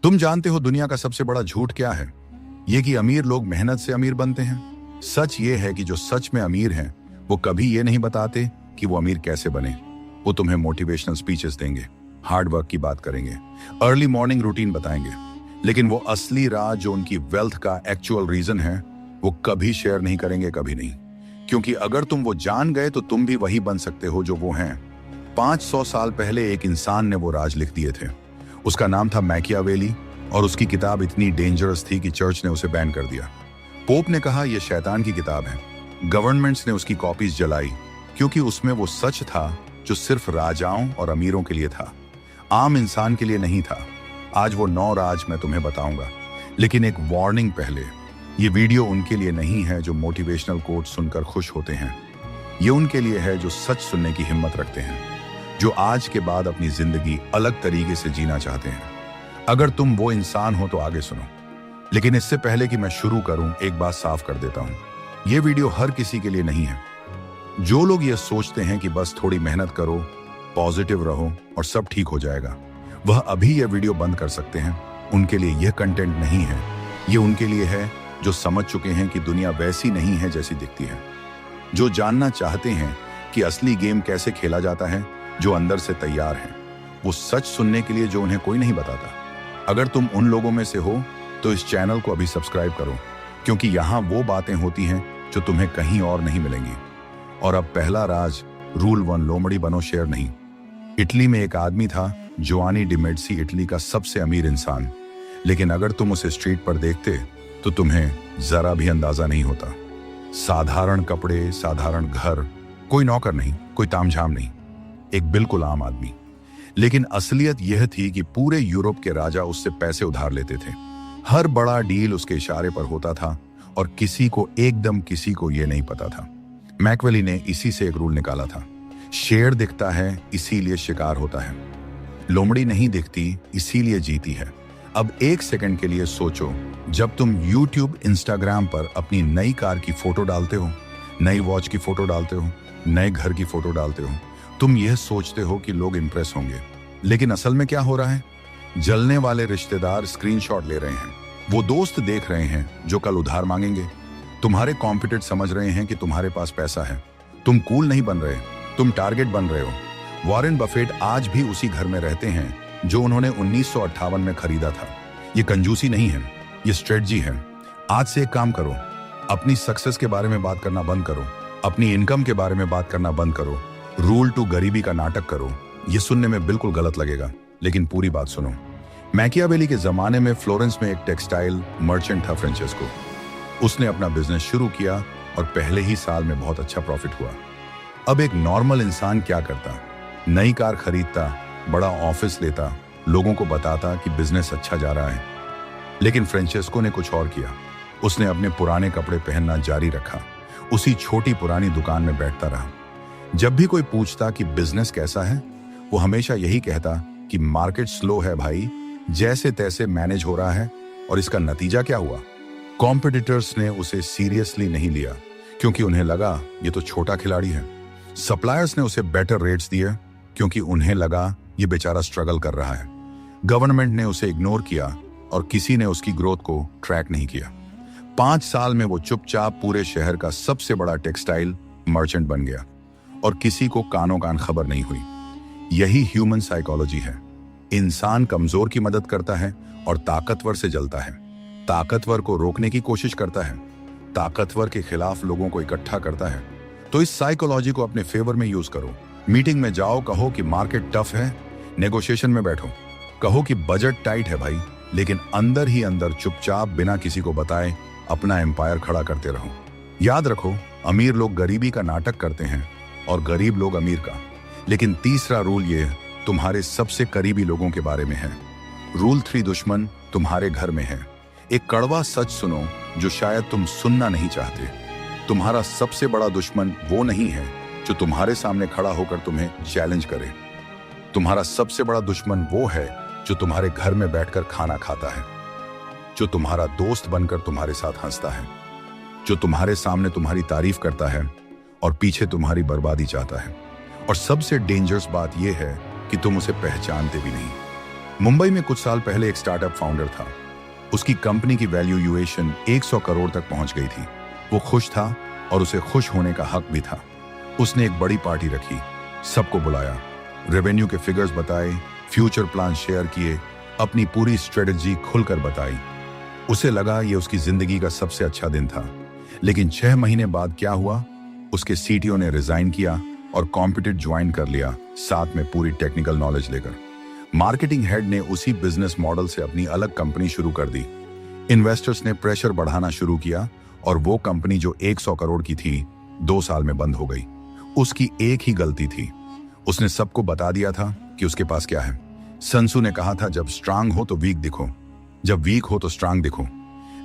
तुम जानते हो दुनिया का सबसे बड़ा झूठ क्या है? ये कि अमीर लोग मेहनत से अमीर बनते हैं। सच ये है कि जो सच में अमीर हैं वो कभी ये नहीं बताते कि वो अमीर कैसे बने। वो तुम्हें मोटिवेशनल स्पीचेस देंगे, हार्ड वर्क की बात करेंगे, अर्ली मॉर्निंग रूटीन बताएंगे, लेकिन वो असली राज जो उनकी वेल्थ का एक्चुअल रीजन है वो कभी शेयर नहीं करेंगे, कभी नहीं। क्योंकि अगर तुम वो जान गए तो तुम भी वही बन सकते हो जो वो हैं। 500 साल पहले एक इंसान ने वो राज लिख दिए थे। उसका नाम था मैकियावेली और उसकी किताब इतनी डेंजरस थी कि चर्च ने उसे बैन कर दिया। पोप ने कहा यह शैतान की किताब है। गवर्नमेंट्स ने उसकी कॉपीज जलाई क्योंकि उसमें वो सच था जो सिर्फ राजाओं और अमीरों के लिए था, आम इंसान के लिए नहीं था। आज वो 9 राज मैं तुम्हें बताऊंगा, लेकिन एक वार्निंग पहले। ये वीडियो उनके लिए नहीं है जो मोटिवेशनल कोट सुनकर खुश होते हैं। ये उनके लिए है जो सच सुनने की हिम्मत रखते हैं, जो आज के बाद अपनी जिंदगी अलग तरीके से जीना चाहते हैं। अगर तुम वो इंसान हो तो आगे सुनो। लेकिन इससे पहले कि मैं शुरू करूं, एक बात साफ कर देता हूं। यह वीडियो हर किसी के लिए नहीं है। जो लोग ये सोचते हैं कि बस थोड़ी मेहनत करो, पॉजिटिव रहो और सब ठीक हो जाएगा, वह अभी यह वीडियो बंद कर सकते हैं। उनके लिए यह कंटेंट नहीं है। ये उनके लिए है जो समझ चुके हैं कि दुनिया वैसी नहीं है जैसी दिखती है, जो जानना चाहते हैं कि असली गेम कैसे खेला जाता है, जो अंदर से तैयार हैं वो सच सुनने के लिए जो उन्हें कोई नहीं बताता। अगर तुम उन लोगों में से हो तो इस चैनल को अभी सब्सक्राइब करो, क्योंकि यहाँ वो बातें होती हैं जो तुम्हें कहीं और नहीं मिलेंगी। और अब पहला राज, रूल 1, लोमड़ी बनो, शेर नहीं। इटली में एक आदमी था, जोआनी डी मेडिसी, इटली का सबसे अमीर इंसान। लेकिन अगर तुम उसे स्ट्रीट पर देखते तो तुम्हें जरा भी अंदाजा नहीं होता। साधारण कपड़े, साधारण घर, कोई नौकर नहीं, कोई तामझाम नहीं, एक बिल्कुल आम आदमी। लेकिन असलियत यह थी कि पूरे यूरोप के राजा उससे पैसे उधार लेते थे। हर बड़ा डील उसके इशारे पर होता था और किसी को यह नहीं पता था। मैकियावेली ने इसी से एक रूल निकाला था, शेर दिखता है इसीलिए शिकार होता है, लोमड़ी नहीं दिखती इसीलिए जीती है। अब एक सेकंड के लिए सोचो, जब तुम YouTube, Instagram पर अपनी नई कार की फोटो डालते हो, नई वॉच की फोटो डालते हो, नए घर की फोटो डालते हो, तुम यह सोचते हो कि लोग इंप्रेस होंगे। लेकिन असल में क्या हो रहा है? जलने वाले रिश्तेदार स्क्रीनशॉट ले रहे हैं, वो दोस्त देख रहे हैं जो कल उधार मांगेंगे, तुम्हारे कॉम्पिटिटर समझ रहे हैं कि तुम्हारे पास पैसा है। तुम कूल नहीं बन रहे, तुम टारगेट बन रहे हो। वॉरेन बफेट आज भी उसी घर में रहते हैं जो उन्होंने 1958 में खरीदा था। ये कंजूसी नहीं है, ये स्ट्रेटजी है। आज से एक काम करो, अपनी सक्सेस के बारे में बात करना बंद करो, अपनी इनकम के बारे में बात करना बंद करो, रूल 2 गरीबी का नाटक करो। ये सुनने में बिल्कुल गलत लगेगा, लेकिन पूरी बात सुनो। मैकियावेली के जमाने में फ्लोरेंस में एक टेक्सटाइल मर्चेंट था, फ्रांचेस्को। उसने अपना बिजनेस शुरू किया और पहले ही साल में बहुत अच्छा प्रॉफिट हुआ। अब एक नॉर्मल इंसान क्या करता? नई कार खरीदता, बड़ा ऑफिस लेता, लोगों को बताता कि बिजनेस अच्छा जा रहा है। लेकिन फ्रांचेस्को ने कुछ और किया। उसने अपने पुराने कपड़े पहनना जारी रखा, उसी छोटी पुरानी दुकान में बैठता रहा। जब भी कोई पूछता कि बिजनेस कैसा है, वो हमेशा यही कहता कि मार्केट स्लो है भाई, जैसे तैसे मैनेज हो रहा है। और इसका नतीजा क्या हुआ? कॉम्पिटिटर्स ने उसे सीरियसली नहीं लिया क्योंकि उन्हें लगा ये तो छोटा खिलाड़ी है। सप्लायर्स ने उसे बेटर रेट्स दिए क्योंकि उन्हें लगा ये बेचारा स्ट्रगल कर रहा है। गवर्नमेंट ने उसे इग्नोर किया और किसी ने उसकी ग्रोथ को ट्रैक नहीं किया। 5 साल में वो चुपचाप पूरे शहर का सबसे बड़ा टेक्सटाइल मर्चेंट बन गया और किसी को कानों कान खबर नहीं हुई। यही ह्यूमन साइकोलॉजी है। इंसान कमजोर की मदद करता है और ताकतवर से जलता है, ताकतवर को रोकने की कोशिश करता है, ताकतवर के खिलाफ लोगों को इकट्ठा करता है। तो इस साइकोलॉजी को अपने फेवर में यूज करो। मीटिंग में जाओ, कहो कि मार्केट टफ है, नेगोशिएशन में बैठो, कहो कि बजट टाइट है भाई, लेकिन अंदर ही अंदर चुपचाप बिना किसी को बताए अपना एम्पायर खड़ा करते रहो। याद रखो, अमीर लोग गरीबी का नाटक करते हैं और गरीब लोग अमीर का। लेकिन तीसरा रूल ये तुम्हारे सबसे करीबी लोगों के बारे में है। रूल 3, दुश्मन तुम्हारे घर में है। एक कड़वा सच सुनो जो शायद तुम सुनना नहीं चाहते। तुम्हारा सबसे बड़ा दुश्मन वो नहीं है जो तुम्हारे सामने खड़ा होकर तुम्हें चैलेंज करे। तुम्हारा सबसे बड़ा दुश्मन वो है जो तुम्हारे घर में बैठकर खाना खाता है, जो तुम्हारा दोस्त बनकर तुम्हारे साथ हंसता है, जो तुम्हारे सामने तुम्हारी तारीफ करता है और पीछे तुम्हारी बर्बादी चाहता है। और सबसे डेंजरस बात यह है कि तुम उसे पहचानते भी नहीं। मुंबई में कुछ साल पहले एक स्टार्टअप फाउंडर था। उसकी कंपनी की वैल्यूएशन 100 करोड़ तक पहुंच गई थी। वो खुश था और उसे खुश होने का हक भी था। उसने एक बड़ी पार्टी रखी, सबको बुलाया, रेवेन्यू के फिगर्स बताए, फ्यूचर प्लान शेयर किए, अपनी पूरी स्ट्रेटजी खुलकर बताई। उसे लगा ये उसकी जिंदगी का सबसे अच्छा दिन था। लेकिन 6 महीने बाद क्या हुआ? उसके सीटीओ ने रिजाइन किया और कॉम्पिटिट ज्वाइन कर लिया, साथ में पूरी टेक्निकल नॉलेज लेकर। मार्केटिंग हेड ने उसी बिजनेस मॉडल से अपनी अलग कंपनी शुरू कर दी। इन्वेस्टर्स ने प्रेशर बढ़ाना शुरू किया और वो कंपनी जो 100 करोड़ की थी 2 साल में बंद हो गई। उसकी एक ही गलती थी, उसने सबको बता दिया था कि उसके पास क्या है। संसू ने कहा था, जब स्ट्रांग हो तो वीक दिखो, जब वीक हो तो स्ट्रांग दिखो।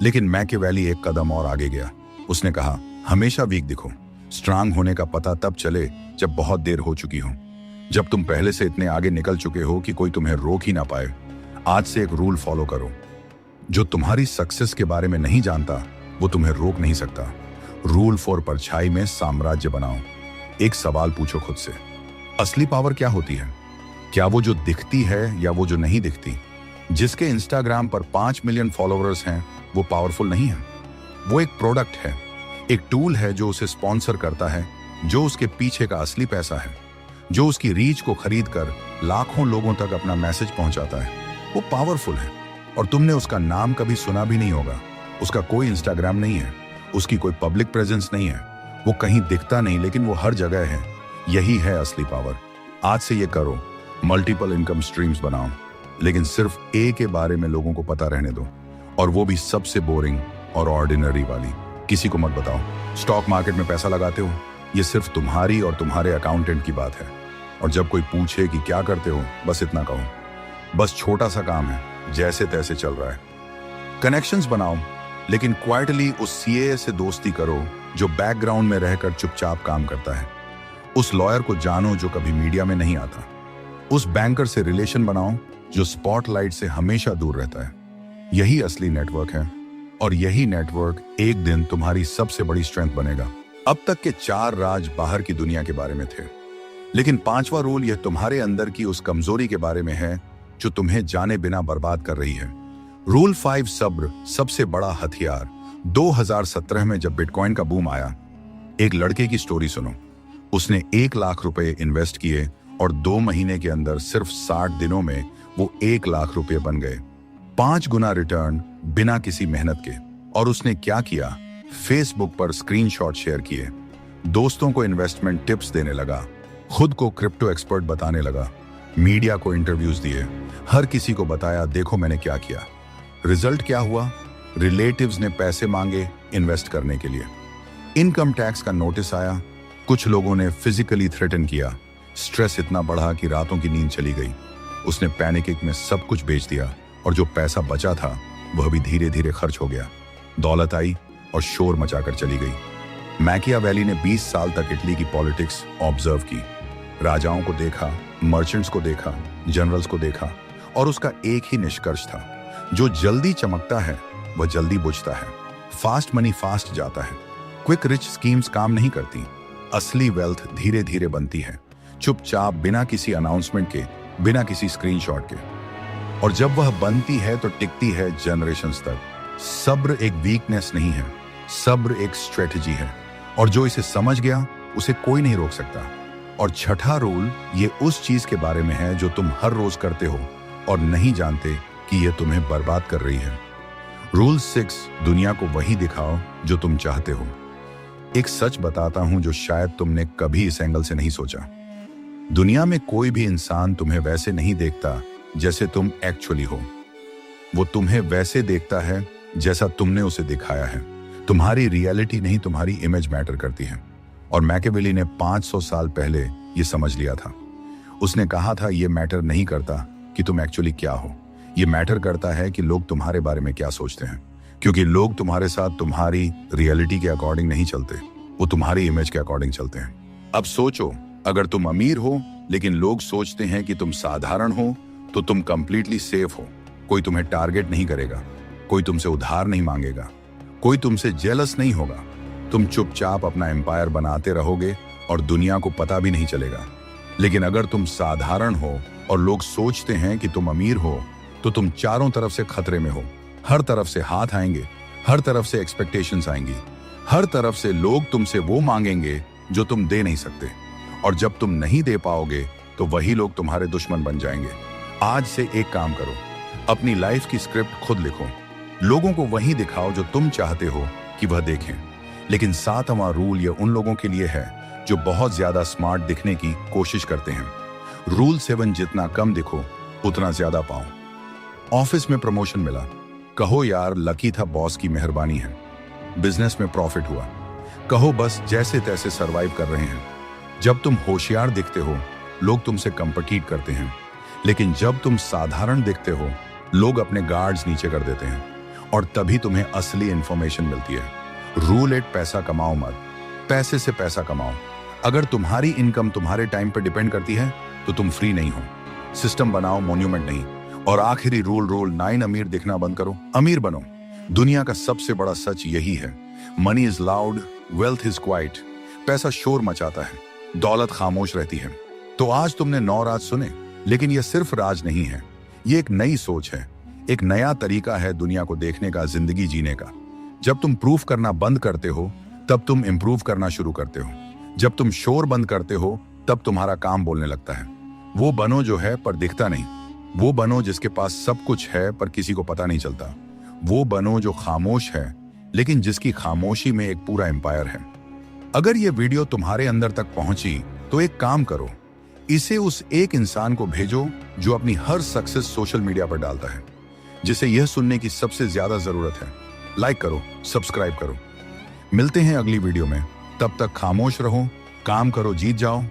लेकिन मैकियावेली एक कदम और आगे गया। उसने कहा, हमेशा वीक दिखो, स्ट्रांग होने का पता तब चले जब बहुत देर हो चुकी हो, जब तुम पहले से इतने आगे निकल चुके हो कि कोई तुम्हें रोक ही ना पाए। आज से एक रूल फॉलो करो, जो तुम्हारी सक्सेस के बारे में नहीं जानता वो तुम्हें रोक नहीं सकता। रूल फॉर परछाई में साम्राज्य बनाओ। एक सवाल पूछो खुद से, असली पावर क्या होती है? क्या वो जो दिखती है या वो जो नहीं दिखती? जिसके इंस्टाग्राम पर 5 मिलियन फॉलोअर्स हैं वो पावरफुल नहीं है। वो एक प्रोडक्ट है, एक टूल है जो उसे स्पॉन्सर करता है, जो उसके पीछे का असली पैसा है, जो उसकी रीच को खरीद कर लाखों लोगों तक अपना मैसेज पहुंचाता है। वो पावरफुल है और तुमने उसका नाम कभी सुना भी नहीं होगा। उसका कोई इंस्टाग्राम नहीं है, उसकी कोई पब्लिक प्रेजेंस नहीं है, वो कहीं दिखता नहीं लेकिन वो हर जगह है। यही है असली पावर। आज से ये करो, मल्टीपल इनकम स्ट्रीम्स बनाओ, लेकिन सिर्फ ए के बारे में लोगों को पता रहने दो, और वो भी सबसे बोरिंग और ऑर्डिनरी वाली। किसी को मत बताओ। स्टॉक मार्केट में पैसा लगाते हो, ये सिर्फ तुम्हारी और तुम्हारे अकाउंटेंट की बात है। और जब कोई पूछे कि क्या करते हो, बस इतना कहो, बस छोटा सा काम है, जैसे तैसे चल रहा है। कनेक्शंस बनाओ, लेकिन क्वाइटली उस सीए से दोस्ती करो जो बैकग्राउंड में रहकर चुपचाप काम करता है। उस लॉयर को जानो जो कभी मीडिया में नहीं आता। उस बैंकर से रिलेशन बनाओ जो स्पॉटलाइट से हमेशा दूर रहता है। यही असली नेटवर्क है, और यही नेटवर्क एक दिन तुम्हारी सबसे बड़ी स्ट्रेंथ बनेगा। अब तक के 4 राज बाहर की दुनिया के बारे में थे, लेकिन 5वां रूल यह तुम्हारे अंदर की उस कमजोरी के बारे में है जो तुम्हें जाने बिना बर्बाद कर रही है। रूल 5, सब्र सबसे बड़ा हथियार। 2017 में जब बिटकॉइन का बूम आया, एक लड़के की स्टोरी सुनो। उसने 1 लाख रुपए इन्वेस्ट किए और 2 महीने के अंदर सिर्फ 60 दिनों में वो 1 लाख रुपए बन गए। 5 गुना रिटर्न बिना किसी मेहनत के। और उसने क्या किया? फेसबुक पर स्क्रीनशॉट शेयर किए, दोस्तों को इन्वेस्टमेंट टिप्स देने लगा, खुद को क्रिप्टो एक्सपर्ट बताने लगा, मीडिया को इंटरव्यूज दिए, हर किसी को बताया, देखो मैंने क्या किया। रिजल्ट क्या हुआ? रिलेटिव्स ने पैसे मांगे इन्वेस्ट करने के लिए, इनकम टैक्स का नोटिस आया, कुछ लोगों ने फिजिकली थ्रेटन किया, स्ट्रेस इतना बढ़ा कि रातों की नींद चली गई। उसने पैनिक में सब कुछ बेच दिया और जो पैसा बचा था वह भी धीरे धीरे खर्च हो गया। दौलत आई और शोर मचाकर चली गई। मैकियावेली ने 20 साल तक इटली की पॉलिटिक्स ऑब्जर्व की, राजाओं को देखा, मर्चेंट्स को देखा, जनरल्स को देखा, और उसका एक ही निष्कर्ष था, जो जल्दी चमकता है वह जल्दी बुझता है। फास्ट मनी फास्ट जाता है। क्विक रिच स्कीम्स काम नहीं करती। असली वेल्थ धीरे धीरे बनती है, चुपचाप, बिना किसी अनाउंसमेंट के, बिना किसी स्क्रीनशॉट के। और जब वह बनती है तो टिकती है जनरेशंस तक। सब्र एक वीकनेस नहीं है, सब्र एक स्ट्रेटजी है, और जो इसे समझ गया उसे कोई नहीं रोक सकता। और 6ठा रूल ये उस चीज के बारे में है जो तुम हर रोज करते हो और नहीं जानते कि यह तुम्हें बर्बाद कर रही है। रूल 6, दुनिया को वही दिखाओ जो तुम चाहते हो। एक सच बताता हूं जो शायद तुमने कभी इस एंगल से नहीं सोचा। दुनिया में कोई भी इंसान तुम्हें वैसे नहीं देखता जैसे तुम एक्चुअली हो। वो तुम्हें वैसे देखता है जैसा तुमने उसे दिखाया है। तुम्हारी रियलिटी नहीं, तुम्हारी इमेज मैटर करती है। और मैकियावेली ने 500 साल पहले ये समझ लिया था। उसने कहा था, ये मैटर नहीं करता कि तुम एक्चुअली क्या हो, ये मैटर करता है कि लोग तुम्हारे बारे में क्या सोचते हैं। क्योंकि लोग तुम्हारे साथ तुम्हारी रियलिटी के अकॉर्डिंग नहीं चलते, वो तुम्हारी इमेज के अकॉर्डिंग चलते हैं। अब सोचो, अगर तुम अमीर हो लेकिन लोग सोचते हैं कि तुम साधारण हो, तो तुम कंप्लीटली सेफ हो। कोई तुम्हें टारगेट नहीं करेगा, कोई तुमसे उधार नहीं मांगेगा, कोई तुमसे जेलस नहीं होगा। तुम चुपचाप अपना एम्पायर बनाते रहोगे और दुनिया को पता भी नहीं चलेगा। लेकिन अगर तुम साधारण हो और लोग सोचते हैं कि तुम अमीर हो तो तुम चारों तरफ से खतरे में हो। हर तरफ से हाथ आएंगे, हर तरफ से एक्सपेक्टेशंस आएंगी, हर तरफ से लोग तुमसे वो मांगेंगे जो तुम दे नहीं सकते, और जब तुम नहीं दे पाओगे तो वही लोग तुम्हारे दुश्मन बन जाएंगे। आज से एक काम करो, अपनी लाइफ की स्क्रिप्ट खुद लिखो, लोगों को वही दिखाओ जो तुम चाहते हो कि वह देखें। लेकिन 7वां रूल ये उन लोगों के लिए है जो बहुत ज्यादा स्मार्ट दिखने की कोशिश करते हैं। रूल 7, जितना कम दिखो उतना ज्यादा पाओ। ऑफिस में प्रमोशन मिला, कहो यार लकी था, बॉस की मेहरबानी है। बिजनेस में प्रॉफिट हुआ, कहो बस जैसे तैसे सरवाइव कर रहे हैं। जब तुम होशियार दिखते हो लोग तुमसे कंपीट करते हैं, लेकिन जब तुम साधारण दिखते हो लोग अपने गार्ड्स नीचे कर देते हैं, और तभी तुम्हें असली इंफॉर्मेशन मिलती है। रूल 8, पैसा कमाओ मत, पैसे से पैसा कमाओ। अगर तुम्हारी इनकम तुम्हारे टाइम पर डिपेंड करती है तो तुम फ्री नहीं हो। सिस्टम बनाओ, मोन्यूमेंट नहीं। और आखिरी रूल 9, अमीर दिखना बंद करो, अमीर बनो। दुनिया का सबसे बड़ा सच यही है, money is loud, wealth is quite. पैसा शोर मचाता है, दौलत खामोश रहती है। तो आज तुमने 9 राज सुने, लेकिन यह सिर्फ राज नहीं है, ये एक नई सोच है, एक नया तरीका है दुनिया को देखने का, जिंदगी जीने का। जब तुम प्रूफ करना बंद करते हो तब तुम इंप्रूव करना शुरू करते हो। जब तुम शोर बंद करते हो तब तुम्हारा काम बोलने लगता है। वो बनो जो है पर दिखता नहीं, वो बनो जिसके पास सब कुछ है पर किसी को पता नहीं चलता। वो बनो जो खामोश है लेकिन जिसकी खामोशी में एक पूरा एम्पायर है। अगर ये वीडियो तुम्हारे अंदर तक पहुंची तो एक काम करो, इसे उस एक इंसान को भेजो जो अपनी हर सक्सेस सोशल मीडिया पर डालता है, जिसे यह सुनने की सबसे ज्यादा जरूरत है। लाइक करो, सब्सक्राइब करो। मिलते हैं अगली वीडियो में, तब तक खामोश रहो, काम करो, जीत जाओ।